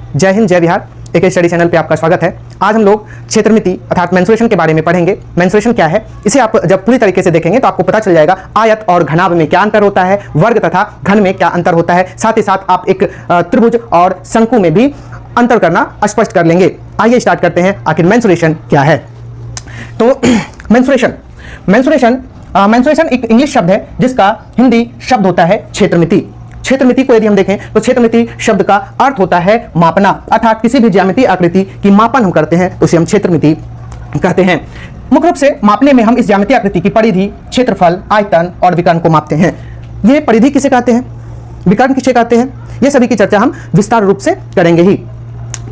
जय हिंद जय बिहार। एक स्टडी चैनल पे आपका स्वागत है। आज हम लोग क्षेत्रमिति अर्थात मेंस्ट्रुएशन के बारे में पढ़ेंगे। मेंस्ट्रुएशन क्या है, इसे आप जब पूरी तरीके से देखेंगे तो आपको पता चल जाएगा आयत और घनाभ में क्या अंतर होता है, वर्ग तथा घन में क्या अंतर होता है। साथ ही साथ आप एक त्रिभुज और शंकु में भी अंतर करना स्पष्ट कर लेंगे। आइए स्टार्ट करते हैं, आखिर मेंस्ट्रुएशन क्या है। तो मेंस्ट्रुएशन एक इंग्लिश शब्द है जिसका हिंदी शब्द होता है क्षेत्रमिति। क्षेत्रमिति को यदि हम देखें तो क्षेत्रमिति शब्द का अर्थ होता है मापना, अर्थात किसी भी ज्यामितीय आकृति की मापन हम करते हैं तो उसे हम क्षेत्रमिति कहते हैं। मुख्य रूप से मापने में हम इस ज्यामितीय आकृति की परिधि, क्षेत्रफल, आयतन और विकर्ण को मापते हैं। ये परिधि किसे कहते हैं, विकर्ण किसे कहते हैं, ये सभी की चर्चा हम विस्तार रूप से करेंगे ही।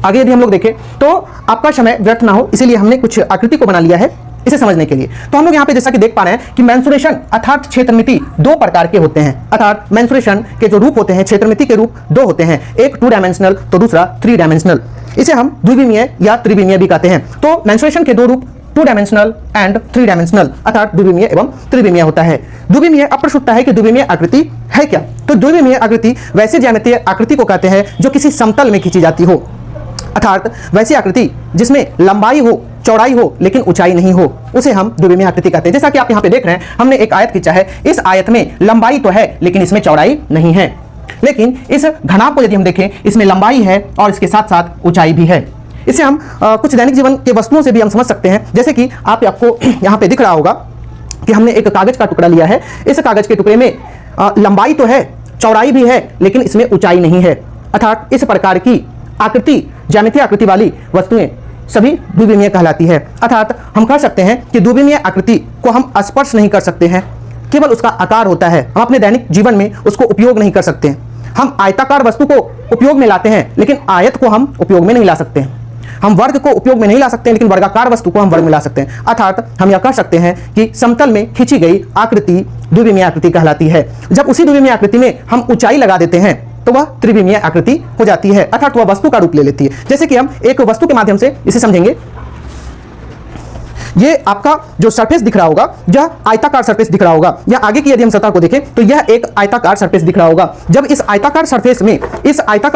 आगे यदि हम लोग देखें तो आपका समय व्यर्थ ना हो, इसीलिए हमने कुछ आकृति को बना लिया है इसे समझने के लिए। तो हम लोग यहाँ पे जैसा कि देख पा रहे हैं कि मेंस्ट्रुएशन अर्थात क्षेत्रमिति दो प्रकार के होते हैं, अर्थात मेंस्ट्रुएशन के जो रूप होते हैं, क्षेत्रमिति के रूप दो होते हैं, एक 2 डायमेंशनल तो दूसरा 3 डायमेंशनल। इसे हम द्विविमीय या त्रिविमीय भी कहते हैं। तो मेंस्ट्रुएशन के दो रूप 2 डायमेंशनल एंड 3 डायमेंशनल अर्थात द्विविमीय एवं त्रिविमीय होता है। द्विविमीय अब प्रश्न उठता है कि द्विविमीय आकृति है क्या। तो द्विविमीय आकृति वैसे ज्यामितीय आकृति को कहते हैं जो किसी समतल में खींची जाती हो, अर्थात वैसी आकृति जिसमें लंबाई हो, चौड़ाई हो लेकिन ऊंचाई नहीं हो, उसे हम द्विविमीय आकृति कहते हैं। जैसा कि आप यहाँ पे देख रहे हैं, हमने एक आयत खींचा है। इस आयत में लंबाई तो है लेकिन इसमें चौड़ाई नहीं है। लेकिन इस घनाभ को यदि हम देखें, इसमें लंबाई है और इसके साथ साथ ऊंचाई भी है। इसे हम कुछ दैनिक जीवन के वस्तुओं से भी हम समझ सकते हैं। जैसे कि आपको यहाँ पे दिख रहा होगा कि हमने एक कागज का टुकड़ा लिया है। इस कागज के टुकड़े में लंबाई तो है, चौड़ाई भी है लेकिन इसमें ऊंचाई नहीं है। अर्थात इस प्रकार की आकृति, ज्यामितीय आकृति वाली वस्तुएं सभी द्विविमीय कहलाती है। अर्थात हम कह सकते हैं कि द्विविमीय आकृति को हम स्पर्श नहीं कर सकते हैं, केवल उसका आकार होता है। हम अपने दैनिक जीवन में उसको उपयोग नहीं कर सकते हैं। हम आयताकार वस्तु को उपयोग में लाते हैं लेकिन आयत को हम उपयोग में नहीं ला सकते हैं। हम वर्ग को उपयोग में नहीं ला सकते हैं लेकिन वर्गाकार वस्तु को हम वर्ग में ला सकते हैं। अर्थात हम यह कह सकते हैं कि समतल में खींची गई आकृति द्विविमीय आकृति कहलाती है। जब उसी द्विविमीय आकृति में हम ऊंचाई लगा देते हैं तो वह त्रिविमीय आकृति हो जाती है, अर्थात वह वस्तु का रूप ले लेती है। जैसे कि हम एक वस्तु के माध्यम से इसे समझेंगे। ये आपका जो सरफेस दिख रहा होगा, यह आयताकार सरफेस दिख रहा होगा, या आगे की यदि हम सतह को देखें तो यह एक आयताकार सरफेस दिख रहा होगा। जब इस आयताकार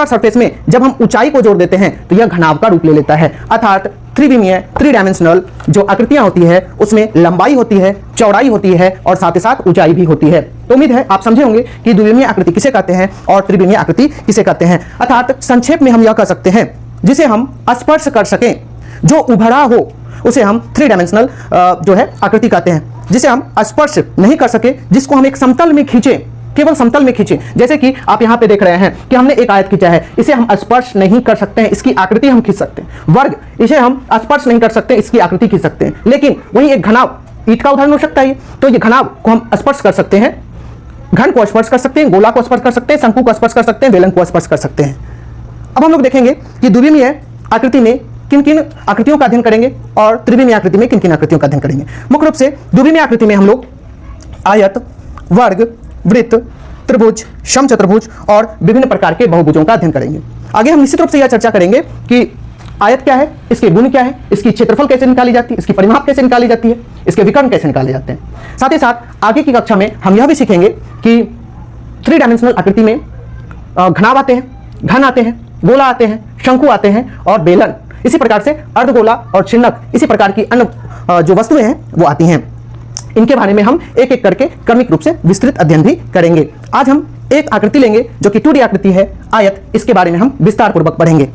सरफेस में जब हम ऊंचाई को जोड़ देते हैं तो यह घनाभ का रूप ले लेता है। अर्थात त्रिविमीय 3 डायमेंशनल जो आकृतियां होती है उसमें लंबाई होती है, चौड़ाई होती है और साथ ही साथ ऊंचाई भी होती है। तो उम्मीद है आप समझे होंगे कि द्विविमीय आकृति किसे कहते हैं और त्रिविमीय आकृति किसे कहते हैं। अर्थात संक्षेप में हम यह कह सकते हैं, जिसे हम स्पर्श कर सकें, जो उभरा हो, उसे हम 3 डायमेंशनल जो है आकृति कहते हैं। जिसे हम स्पर्श नहीं कर सके, जिसको हम एक समतल में खींचे, केवल समतल में खींचे। जैसे कि आप यहाँ पे देख रहे हैं कि हमने एक आयत खींचा है, इसे हम स्पर्श नहीं कर सकते हैं, इसकी आकृति हम खींच सकते हैं। वर्ग, इसे हम स्पर्श नहीं कर सकते, इसकी आकृति खींच सकते हैं। लेकिन वही एक घनाभ, ईंट का उदाहरण हो सकता है, तो ये घनाभ को हम स्पर्श कर सकते हैं, घन को स्पर्श कर सकते हैं, गोला को स्पर्श कर सकते हैं, शंकु को स्पर्श कर सकते हैं, बेलन को स्पर्श कर सकते हैं। अब हम लोग देखेंगे कि द्विविमीय आकृति में किन किन आकृतियों का अध्ययन करेंगे और त्रिविमीय आकृति में किन किन आकृतियों का अध्ययन करेंगे। मुख्य रूप से द्विविमीय आकृति में हम लोग आयत, वर्ग, वृत्त, त्रिभुज, समचतुर्भुज और विभिन्न प्रकार के बहुभुजों का अध्ययन करेंगे। आगे हम निश्चित रूप से यह चर्चा करेंगे कि आयत क्या है, इसके गुण क्या है, इसकी क्षेत्रफल कैसे निकाली जाती है, इसकी परिमाप कैसे निकाली जाती है, इसके विकर्ण कैसे निकाले जाते हैं। साथ ही साथ आगे की कक्षा में हम यह भी सीखेंगे कि 3 डायमेंशनल आकृति में घनाभ आते हैं, घन आते हैं, गोला आते हैं, शंकु आते हैं और बेलन, इसी प्रकार से अर्धगोला और छिन्नक, इसी प्रकार की अन्य जो वस्तुएं हैं वो आती हैं। इनके बारे में हम एक एक करके क्रमिक रूप से विस्तृत अध्ययन भी करेंगे। आज हम एक आकृति लेंगे जो कि 2D आकृति है, आयत। इसके बारे में हम विस्तार पूर्वक पढ़ेंगे।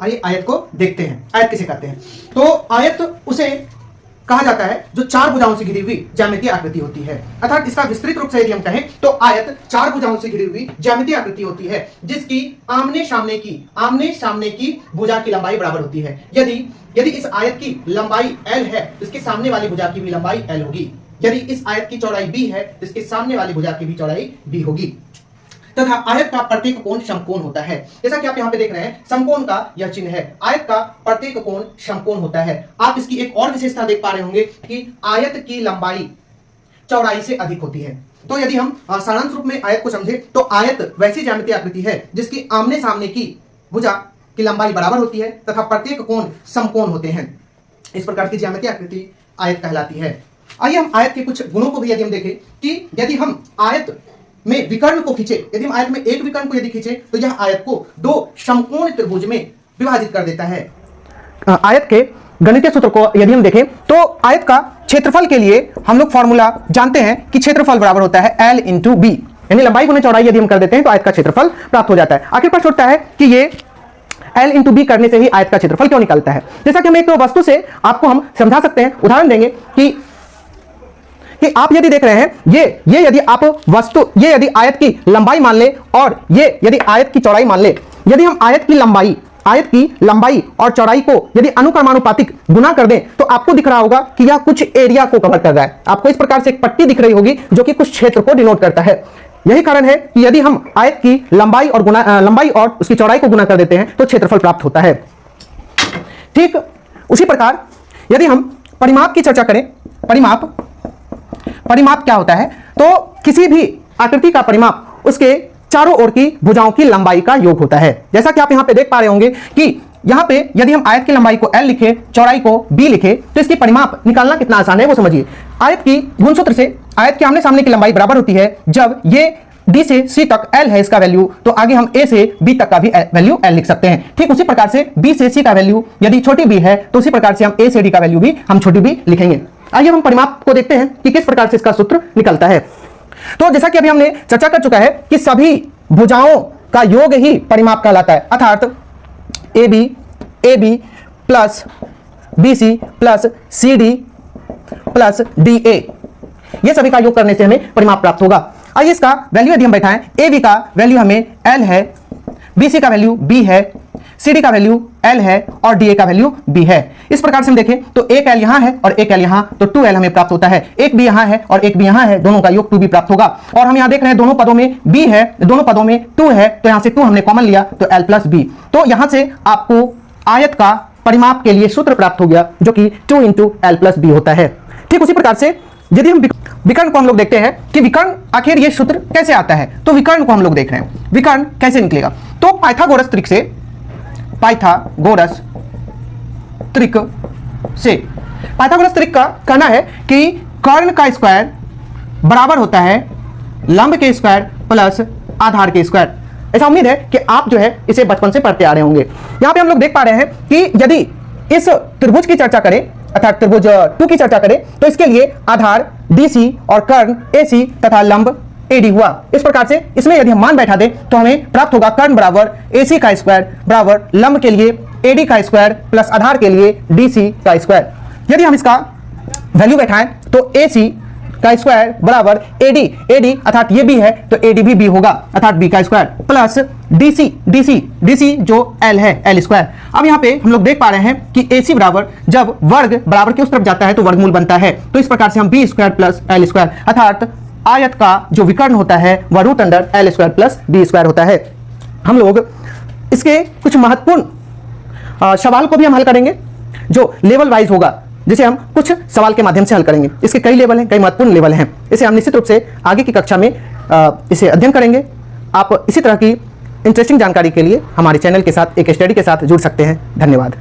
आइए आयत को देखते हैं। आयत किसे कहते हैं? तो आयत उसे कहा जाता है जो 4 भुजाओं से घिरी हुई ज्यामितीय आकृति होती है। अर्थात इसका विस्तृत रूप से यदि हम कहें तो आयत 4 भुजाओं से घिरी हुई ज्यामितीय आकृति होती है, जिसकी आमने सामने की भुजा की लंबाई बराबर होती है। यदि इस आयत की लंबाई l है तो इसके सामने वाली भुजा की भी लंबाई l होगी। यदि इस आयत की चौड़ाई b है तो इसके सामने वाली भुजा की भी चौड़ाई b होगी। तथा आयत का प्रत्येक कोण समकोण होता है। जैसा कि आप यहाँ पे देख रहे हैं, समकोण का यह चिन्ह है। आयत का प्रत्येक कोण समकोण होता है। आप इसकी एक और विशेषता देख पा रहे होंगे कि आयत की लंबाई चौड़ाई से अधिक होती है। तो यदि हम सारांश रूप में आयत को समझे तो आयत वैसी ज्यामितीय आकृति है जिसकी आमने सामने की भुजा की लंबाई बराबर होती है तथा प्रत्येक कोण समकोण होते हैं। इस प्रकार की ज्यामितीय आकृति आयत कहलाती है। आइए हम आयत के कुछ गुणों को भी यदि हम देखें कि यदि हम आयत में विकर्ण को खींचे, यदि हम आयत में एक विकर्ण को यदि खींचे तो यह आयत को दो समकोण त्रिभुज में विभाजित कर देता है। आयत के गणितीय सूत्र को यदि हम देखें तो आयत का क्षेत्रफल के लिए हम लोग फॉर्मूला जानते हैं कि क्षेत्रफल बराबर होता है L × B, यानी लंबाई गुना चौड़ाई यदि हम कर देते हैं तो आयत का क्षेत्रफल प्राप्त हो जाता है। आखिर प्रश्न उठता है कि ये L × B करने से ही आयत का क्षेत्रफल क्यों निकलता है। जैसा कि हम एक वस्तु से आपको हम समझा सकते हैं, उदाहरण देंगे कि आप यदि देख रहे हैं ये यदि आप वस्तु ये यदि आयत की लंबाई मान ले और ये यदि आयत की चौड़ाई मान ले, यदि हम आयत की लंबाई और चौड़ाई को यदि अनुक्रमानुपातिक गुना कर दें तो आपको दिख रहा होगा कि यह कुछ एरिया को कवर कर रहा है। आपको इस प्रकार से एक पट्टी दिख रही होगी जो कि कुछ क्षेत्र को डिनोट करता है। यही कारण है कि यदि हम आयत की लंबाई और उसकी चौड़ाई को गुना कर देते हैं तो क्षेत्रफल प्राप्त होता है। ठीक उसी प्रकार यदि हम परिमाप की चर्चा करें, परिमाप क्या होता है, तो किसी भी आकृति का परिमाप उसके चारों ओर की भुजाओं की लंबाई का योग होता है। जैसा कि आप यहां पे देख पा रहे होंगे कि यहां पे यदि हम आयत की लंबाई को L लिखे, चौड़ाई को B लिखे तो इसकी परिमाप निकालना कितना आसान है वो समझिए। आयत की गुणसूत्र से आयत के आमने सामने की लंबाई बराबर होती है। जब ये D से C तक L है इसका वैल्यू, तो आगे हम A से B तक का भी वैल्यू L लिख सकते हैं। ठीक उसी प्रकार से B से C का वैल्यू यदि छोटी b है तो उसी प्रकार से हम A से D का वैल्यू भी हम छोटी b लिखेंगे। आइए हम परिमाप को देखते हैं कि किस प्रकार से इसका सूत्र निकलता है। तो जैसा कि अभी हमने चर्चा कर चुका है कि सभी भुजाओं का योग ही परिमाप कहलाता है, अर्थात AB plus BC plus CD plus DA, ये सभी का योग करने से हमें परिमाप प्राप्त होगा। आइए इसका वैल्यू यदि हम बैठाएं, AB का वैल्यू हमें L है, BC का वैल्यू B है, CD का वैल्यू L है और DA का वैल्यू B है। इस प्रकार से हम देखें तो एक L यहां है और एक L यहां, तो 2L हमें प्राप्त होता है। एक B यहां है और एक B यहां है, दोनों का योग 2B प्राप्त होगा। और हम यहां देख रहे हैं दोनों पदों में B है, दोनों पदों में 2 है, तो यहां से 2 हमने कॉमन लिया तो L प्लस B। तो यहां से आपको आयत का परिमाप के लिए सूत्र प्राप्त हो गया जो कि 2 × L प्लस B होता है। ठीक उसी प्रकार से यदि हम विकर्ण को हम लोग देखते हैं कि विकर्ण आखिर ये सूत्र कैसे आता है, तो विकर्ण को हम लोग देख रहे हैं, विकर्ण कैसे निकलेगा। तो पाइथागोरस त्रिक का कहना है कि कर्ण का स्क्वायर बराबर होता है लंब के स्क्वायर प्लस आधार के स्क्वायर। ऐसा उम्मीद है कि आप जो है इसे बचपन से पढ़ते आ रहे होंगे। यहां पे हम लोग देख पा रहे हैं कि यदि इस त्रिभुज की चर्चा करें अर्थात त्रिभुज 2 की चर्चा करें तो इसके लिए आधार DC और कर्ण AC तथा लंब AD हुआ। इस प्रकार से इसमें यदि हम मान बैठा दें तो हमें प्राप्त होगा कर्ण बराबर AC का स्क्वायर बराबर लंब के लिए AD का स्क्वायर प्लस आधार के लिए DC का स्क्वायर। यदि हम इसका वैल्यू बैठाएं तो AC का स्क्वायर बराबर AD अर्थात ये B है तो AD भी B होगा अर्थात B का स्क्वायर प्लस DC जो L है L स्क्वायर। अब यहाँ पे हम लोग देख पा रहे हैं कि AC बराबर जब वर्ग बराबर के उस तरफ जाता है तो वर्गमूल बनता है, तो इस प्रकार से हम B square plus L square अर्थात आयत का जो विकर्ण होता है वह √L square plus B square होता है। हम लोग इसके कुछ महत्वपूर्ण सवाल को भी हम हल करेंगे जो लेवल वाइज होगा, जिसे हम कुछ सवाल के माध्यम से हल करेंगे। इसके कई लेवल हैं, कई महत्वपूर्ण लेवल हैं, इसे हम निश्चित रूप से आगे की कक्षा में इसे अध्ययन करेंगे। आप इसी तरह की इंटरेस्टिंग जानकारी के लिए हमारे चैनल के साथ एक स्टडी के साथ जुड़ सकते हैं। धन्यवाद।